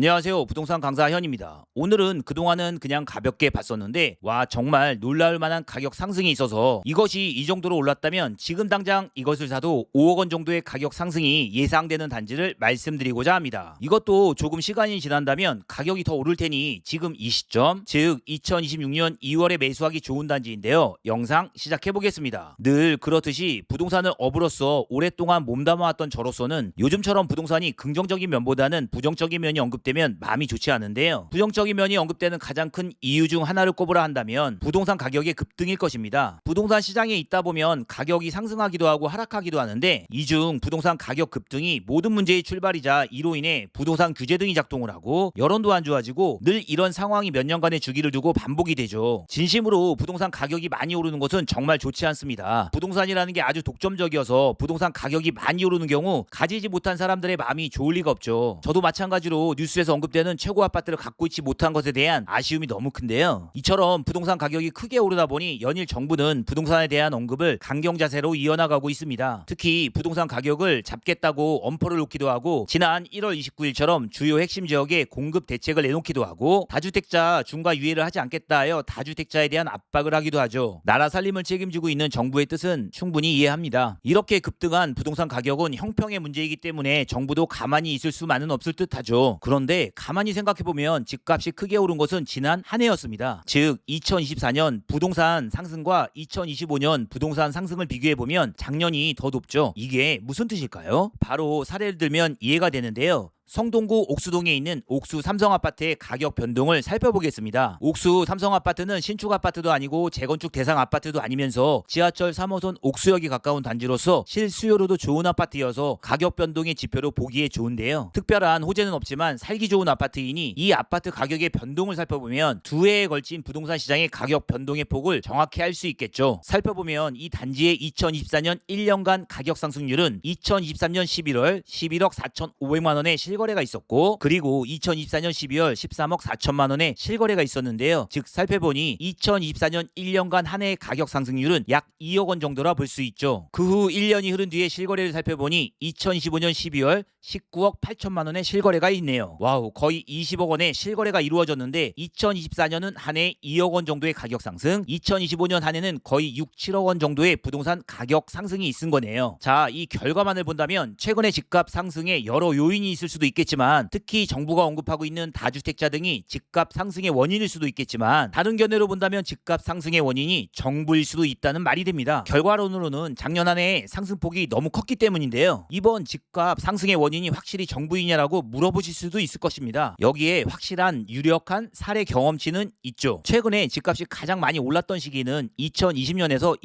안녕하세요. 부동산 강사 현입니다. 오늘은 그동안은 그냥 가볍게 봤었는데 와 정말 놀라울 만한 가격 상승이 있어서 이것이 이 정도로 올랐다면 지금 당장 이것을 사도 5억 원 정도의 가격 상승이 예상되는 단지를 말씀드리고자 합니다. 이것도 조금 시간이 지난다면 가격이 더 오를 테니 지금 이 시점 즉 2026년 2월에 매수하기 좋은 단지인데요. 영상 시작해 보겠습니다. 늘 그렇듯이 부동산을 업으로서 오랫동안 몸담아왔던 저로서는 요즘처럼 부동산이 긍정적인 면보다는 부정적인 면이 언급되면 마음이 좋지 않은데요. 부정적인 면이 언급되는 가장 큰 이유 중 하나를 꼽으라 한다면 부동산 가격의 급등일 것입니다. 부동산 시장에 있다 보면 가격이 상승하기도 하고 하락하기도 하는데 이 중 부동산 가격 급등이 모든 문제의 출발이자 이로 인해 부동산 규제 등이 작동을 하고 여론도 안 좋아지고 늘 이런 상황이 몇 년간의 주기를 두고 반복이 되죠. 진심으로 부동산 가격이 많이 오르는 것은 정말 좋지 않습니다. 부동산이라는 게 아주 독점적이어서 부동산 가격이 많이 오르는 경우 가지지 못한 사람들의 마음이 좋을 리가 없죠. 저도 마찬가지로 뉴스에서 언급되는 최고 아파트를 갖고 있지 못한 것에 대한 아쉬움이 너무 큰데요. 이처럼 부동산 가격이 크게 오르다 보니 연일 정부는 부동산에 대한 언급을 강경 자세로 이어나가고 있습니다. 특히 부동산 가격을 잡겠다고 엄포를 놓기도 하고 지난 1월 29일처럼 주요 핵심 지역에 공급 대책을 내놓기도 하고 다주택자 중과 유예를 하지 않겠다 하여 다주택자에 대한 압박을 하기도 하죠. 나라 살림을 책임지고 있는 정부의 뜻은 충분히 이해합니다. 이렇게 급등한 부동산 가격은 형평의 문제이기 때문에 정부도 가만히 있을 수만은 없을 듯하죠. 그런데 가만히 생각해보면 집값이 크게 오른 것은 지난 한 해였습니다. 즉 2024년 부동산 상승과 2025년 부동산 상승을 비교해보면 작년이 더 높죠. 이게 무슨 뜻일까요? 바로 사례를 들면 이해가 되는데요. 성동구 옥수동에 있는 옥수 삼성아파트의 가격 변동을 살펴보겠습니다. 옥수 삼성아파트는 신축 아파트도 아니고 재건축 대상 아파트도 아니면서 지하철 3호선 옥수역이 가까운 단지로서 실수요로도 좋은 아파트여서 가격 변동의 지표로 보기에 좋은데요. 특별한 호재는 없지만 살기 좋은 아파트이니 이 아파트 가격의 변동을 살펴보면 두 해에 걸친 부동산 시장의 가격 변동의 폭을 정확히 알 수 있겠죠. 살펴보면 이 단지의 2024년 1년간 가격 상승률은 2023년 11월 11억 4,500만 원의 실거래가 있었고 그리고 2024년 12월 13억 4천만 원의 실거래가 있었는데요. 즉 살펴보니 2024년 1년간 한 해의 가격 상승률은 약 2억 원 정도라 볼 수 있죠. 그 후 1년이 흐른 뒤에 실거래를 살펴보니 2025년 12월 19억 8천만 원의 실거래가 있네요. 와우, 거의 20억 원의 실거래가 이루어졌는데 2024년은 한 해 2억 원 정도의 가격 상승, 2025년 한 해는 거의 6, 7억 원 정도의 부동산 가격 상승이 있은 거네요. 자, 이 결과만을 본다면 최근의 집값 상승에 여러 요인이 있을 수도 있겠지만 특히 정부가 언급하고 있는 다주택자 등이 집값 상승의 원인일 수도 있겠지만 다른 견해로 본다면 집값 상승의 원인이 정부일 수도 있다는 말이 됩니다. 결과론으로는 작년 한 해의 상승폭이 너무 컸기 때문인데요. 이번 집값 상승의 원인이 확실히 정부이냐라고 물어보실 수도 있을 것입니다. 여기에 확실한 유력한 사례 경험치는 있죠. 최근에 집값이 가장 많이 올랐던 시기는 2020년에서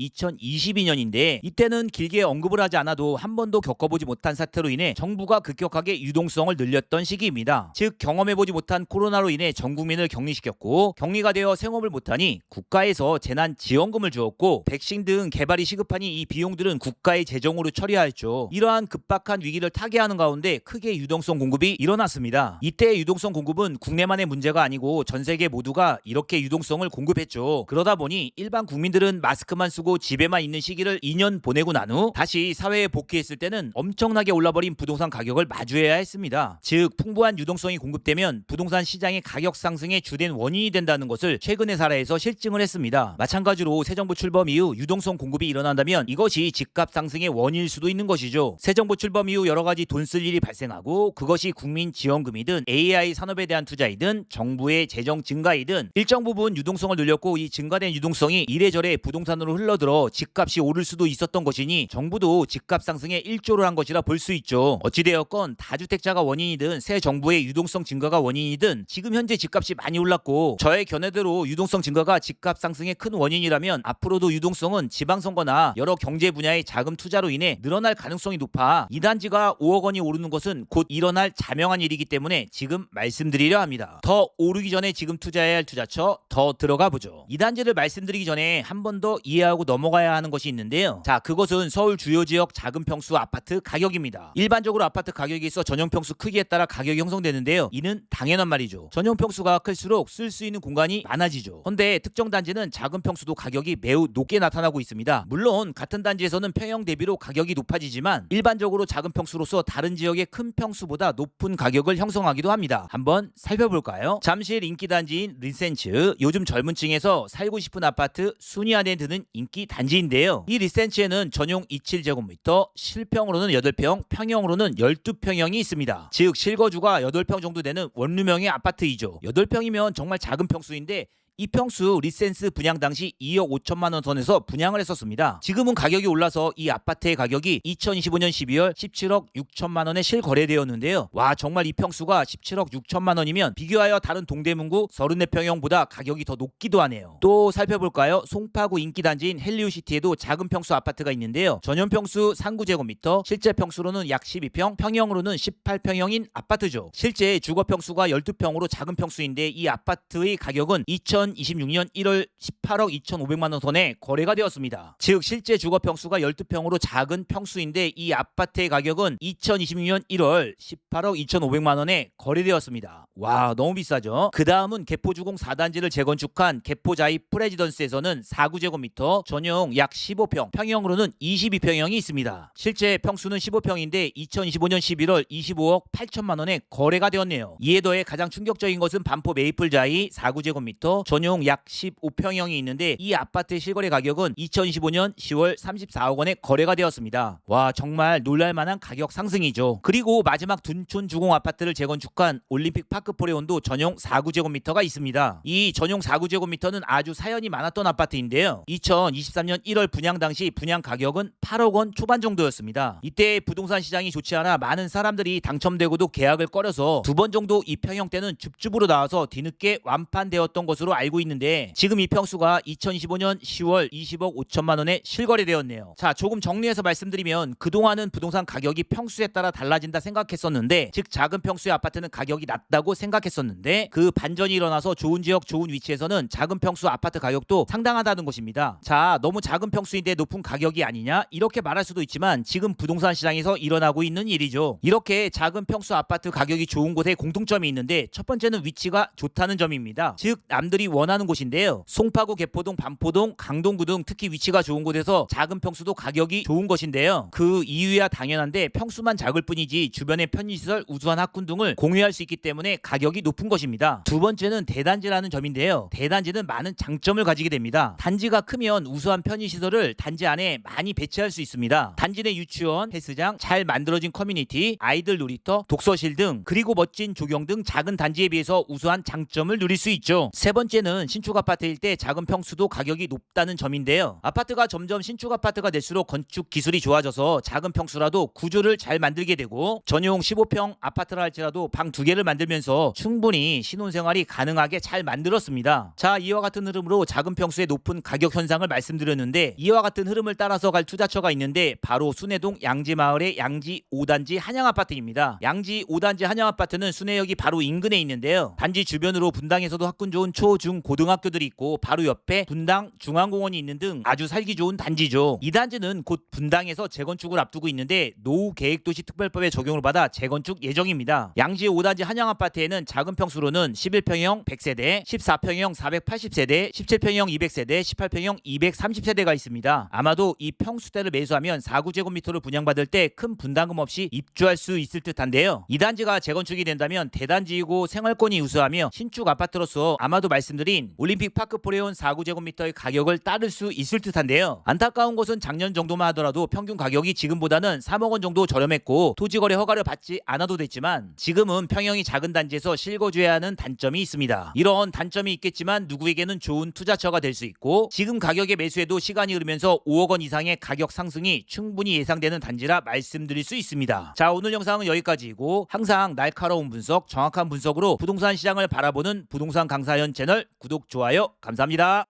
2022년인데 이때는 길게 언급을 하지 않아도 한 번도 겪어보지 못한 사태로 인해 정부가 급격하게 유동성을 늘렸던 시기입니다. 즉 경험해보지 못한 코로나로 인해 전 국민을 격리시켰고 격리가 되어 생업을 못하니 국가에서 재난지원금을 주었고 백신 등 개발이 시급하니 이 비용들은 국가의 재정으로 처리하였죠. 이러한 급박한 위기를 타개하는 가운데 크게 유동성 공급이 일어났습니다. 이때 유동성 공급은 국내만의 문제가 아니고 전 세계 모두가 이렇게 유동성을 공급했죠. 그러다 보니 일반 국민들은 마스크만 쓰고 집에만 있는 시기를 2년 보내고 난 후 다시 사회에 복귀했을 때는 엄청나게 올라버린 부동산 가격을 마주해야 했습니다. 즉 풍부한 유동성이 공급되면 부동산 시장의 가격 상승의 주된 원인이 된다는 것을 최근의 사례에서 실증을 했습니다. 마찬가지로 새 정부 출범 이후 유동성 공급이 일어난다면 이것이 집값 상승의 원인일 수도 있는 것이죠. 새 정부 출범 이후 여러 가지 돈 쓸 일이 발생하고 그것이 국민 지원금이든 AI 산업에 대한 투자이든 정부의 재정 증가이든 일정 부분 유동성을 늘렸고 이 증가된 유동성이 이래저래 부동산으로 흘러들어 집값이 오를 수도 있었던 것이니 정부도 집값 상승에 일조를 한 것이라 볼 수 있죠. 어찌되었건 다주택자가 원인이든 새 정부의 유동성 증가가 원인이든 지금 현재 집값이 많이 올랐고 저의 견해대로 유동성 증가가 집값 상승의 큰 원인이라면 앞으로도 유동성은 지방선거나 여러 경제 분야의 자금 투자로 인해 늘어날 가능성이 높아 이 단지가 5억 원이 오르는 것은 곧 일어날 자명한 일이기 때문에 지금 말씀드리려 합니다. 더 오르기 전에 지금 투자해야 할 투자처 더 들어가 보죠. 이 단지를 말씀드리기 전에 한 번 더 이해하고 넘어가야 하는 것이 있는데요. 자, 그것은 서울 주요 지역 작은 평수 아파트 가격입니다. 일반적으로 아파트 가격에 있어 전용 평수 평수 크기에 따라 가격이 형성되는데요. 이는 당연한 말이죠. 전용 평수가 클수록 쓸 수 있는 공간이 많아지죠. 그런데 특정 단지는 작은 평수도 가격이 매우 높게 나타나고 있습니다. 물론 같은 단지에서는 평형 대비로 가격이 높아지지만 일반적으로 작은 평수로서 다른 지역의 큰 평수보다 높은 가격을 형성하기도 합니다. 한번 살펴볼까요? 잠실 인기 단지인 리센츠, 요즘 젊은 층에서 살고 싶은 아파트 순위 안에 드는 인기 단지인데요. 이 리센츠에는 전용 27제곱미터, 실평으로는 8평, 평형으로는 12평형이 있습니다. 즉 실거주가 8평 정도 되는 원룸형의 아파트이죠. 8평이면 정말 작은 평수인데 이 평수 리센스 분양 당시 2억 5천만 원 선에서 분양을 했었습니다. 지금은 가격이 올라서 이 아파트의 가격이 2025년 12월 17억 6천만 원에 실거래되었는데요. 와, 정말 이 평수가 17억 6천만 원이면 비교하여 다른 동대문구 34평형보다 가격이 더 높기도 하네요. 또 살펴볼까요? 송파구 인기단지인 헬리우시티에도 작은 평수 아파트가 있는데요. 전용 평수 39제곱미터, 실제 평수로는 약 12평, 평형으로는 18평형인 아파트죠. 실제 주거 평수가 12평으로 작은 평수인데 이 아파트의 가격은 2026년 1월 18억 2,500만 원 선에 거래가 되었습니다. 즉 실제 주거 평수가 12평으로 작은 평수인데 이 아파트의 가격은 2026년 1월 18억 2,500만 원에 거래되었습니다. 와, 너무 비싸죠. 그 다음은 개포주공 4단지를 재건축한 개포자이 프레지던스에서는 49제곱미터, 전용 약 15평, 평형으로는 22평형이 있습니다. 실제 평수는 15평인데 2025년 11월 25억 8천만 원에 거래가 되었네요. 이에 더해 가장 충격적인 것은 반포 메이플자이 49제곱미터, 전용 약 15평형이 있는데 이 아파트의 실거래 가격은 2025년 10월 34억 원에 거래가 되었습니다. 와, 정말 놀랄만한 가격 상승이죠. 그리고 마지막 둔촌 주공 아파트를 재건축한 올림픽 파크 포레온도 전용 49제곱미터가 있습니다. 이 전용 49제곱미터는 아주 사연이 많았던 아파트인데요. 2023년 1월 분양 당시 분양 가격은 8억 원 초반 정도였습니다. 이때 부동산 시장이 좋지 않아 많은 사람들이 당첨되고도 계약을 꺼려서 2번 정도 이 평형대는 줍줍으로 나와서 뒤늦게 완판되었던 것으로 알고 있는데 지금 이 평수가 2025년 10월 20억 5천만 원에 실거래되었네요. 자, 조금 정리해서 말씀드리면 그동안은 부동산 가격이 평수에 따라 달라진다 생각했었는데, 즉 작은 평수의 아파트는 가격이 낮다고 생각했었는데 그 반전이 일어나서 좋은 지역 좋은 위치에서는 작은 평수 아파트 가격도 상당하다는 것입니다. 자, 너무 작은 평수인데 높은 가격이 아니냐 이렇게 말할 수도 있지만 지금 부동산 시장에서 일어나고 있는 일이죠. 이렇게 작은 평수 아파트 가격이 좋은 곳에 공통점이 있는데 첫 번째는 위치가 좋다는 점입니다. 즉 남들이 원하는 곳인데요. 송파구, 개포동, 반포동, 강동구 등 특히 위치가 좋은 곳에서 작은 평수도 가격이 좋은 것인데요. 그 이유야 당연한데 평수만 작을 뿐이지 주변의 편의시설, 우수한 학군 등을 공유할 수 있기 때문에 가격이 높은 것입니다. 두 번째는 대단지라는 점인데요. 대단지는 많은 장점을 가지게 됩니다. 단지가 크면 우수한 편의시설을 단지 안에 많이 배치할 수 있습니다. 단지 내 유치원, 헬스장, 잘 만들어진 커뮤니티, 아이들 놀이터, 독서실 등 그리고 멋진 조경 등 작은 단지에 비해서 우수한 장점을 누릴 수 있죠. 세 번째는 신축 아파트일 때 작은 평수도 가격이 높다는 점인데요. 아파트가 점점 신축 아파트가 될수록 건축 기술이 좋아져서 작은 평수라도 구조를 잘 만들게 되고 전용 15평 아파트라 할지라도 방 2개를 만들면서 충분히 신혼생활이 가능하게 잘 만들었습니다. 자, 이와 같은 흐름으로 작은 평수의 높은 가격 현상을 말씀드렸는데 이와 같은 흐름을 따라서 갈 투자처가 있는데 바로 순회동 양지마을의 양지 5단지 한양아파트입니다. 양지 5단지 한양아파트는 순회역이 바로 인근에 있는데요. 단지 주변으로 분당에서도 학군 좋은 초, 중, 고등학교들이 있고 바로 옆에 분당 중앙공원이 있는 등 아주 살기 좋은 단지죠. 이 단지는 곧 분당에서 재건축을 앞두고 있는데 노후 계획도시 특별법의 적용을 받아 재건축 예정입니다. 양지 5단지 한양아파트에는 작은 평수로는 11평형 100세대, 14평형 480세대, 17평형 200세대, 18평형 230세대가 있습니다. 아마도 이 평수대를 매수하면 49제곱미터를 분양받을 때 큰 분담금 없이 입주할 수 있을 듯한데요. 이 단지가 재건축이 된다면 대단지이고 생활권이 우수하며 신축 아파트로서 아마도 말씀드린 올림픽 파크 포레온 49제곱미터의 가격을 따를 수 있을 듯한데요. 안타까운 것은 작년 정도만 하더라도 평균 가격이 지금보다는 3억 원 정도 저렴했고 토지거래 허가를 받지 않아도 됐지만 지금은 평형이 작은 단지에서 실거주해야 하는 단점이 있습니다. 이런 단점이 있겠지만 누구에게는 좋은 투자처가 될 수 있고 지금 가격에 매수해도 시간이 흐르면서 5억 원 이상의 가격 상승이 충분히 예상되는 단지라 말씀드릴 수 있습니다. 자, 오늘 영상은 여기까지이고 항상 날카로운 분석, 정확한 분석으로 부동산 시장을 바라보는 부동산 강사현 채널 구독, 좋아요 감사합니다.